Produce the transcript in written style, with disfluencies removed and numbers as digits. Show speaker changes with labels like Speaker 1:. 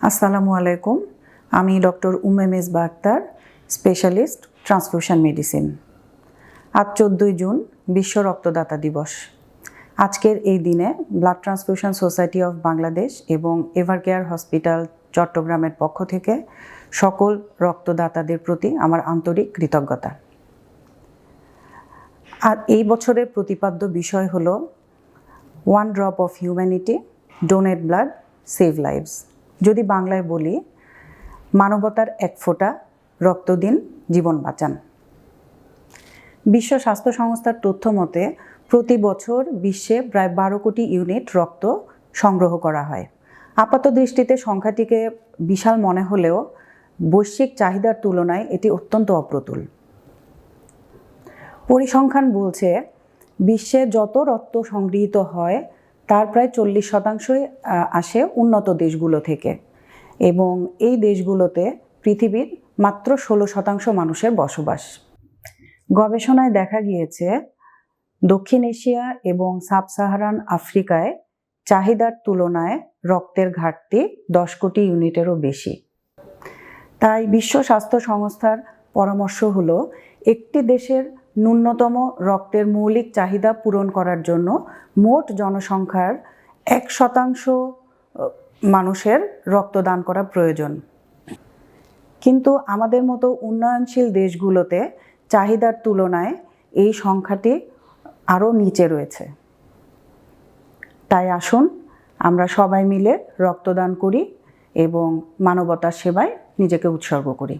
Speaker 1: আসসালামু আলাইকুম। আমি doctor Umme Mezbah Akter, specialist transfusion medicine. আজ 14 জুন বিশ্ব রক্তদাতা দিবস। আজকের এই দিনে blood transfusion society of Bangladesh এবং এভারকেয়ার হসপিটাল চট্টগ্রামের পক্ষ থেকে সকল রক্তদাতাদের প্রতি আমার আন্তরিক কৃতজ্ঞতা। আর এই বছরের প্রতিপাদ্য বিষয় হলো one drop of humanity, donate blood, save lives. যদি বাংলায় বলি, মানবতার এক ফোঁটা রক্ত দিন, জীবন বাঁচান। বিশ্ব স্বাস্থ্য সংস্থার তথ্য মতে প্রতি বছর বিশ্বে প্রায় 12 কোটি ইউনিট রক্ত সংগ্রহ করা হয়। আপাত দৃষ্টিতে সংখ্যাটিকে বিশাল মনে হলেও বৈশ্বিক চাহিদার তুলনায় এটি অত্যন্ত অপ্রতুল। পরিসংখ্যান বলছে বিশ্বে যত রক্ত সংগৃহীত হয় তার প্রায় 40% আসে উন্নত দেশগুলো থেকে, এবং এই দেশগুলোতে পৃথিবীর মাত্র 16% মানুষের বসবাস। গবেষণায় দেখা গিয়েছে দক্ষিণ এশিয়া এবং সাব সাহারান আফ্রিকায় চাহিদার তুলনায় রক্তের ঘাটতি 10 কোটি ইউনিটেরও বেশি। তাই বিশ্ব স্বাস্থ্য সংস্থার পরামর্শ হলো একটি দেশের ন্যূনতম রক্তের মৌলিক চাহিদা পূরণ করার জন্য মোট জনসংখ্যার 1% মানুষের রক্তদান করা প্রয়োজন। কিন্তু আমাদের মতো উন্নয়নশীল দেশগুলোতে চাহিদার তুলনায় এই সংখ্যাটি আরও নিচে রয়েছে। তাই আসুন আমরা সবাই মিলে রক্তদান করি এবং মানবতার সেবায় নিজেকে উৎসর্গ করি।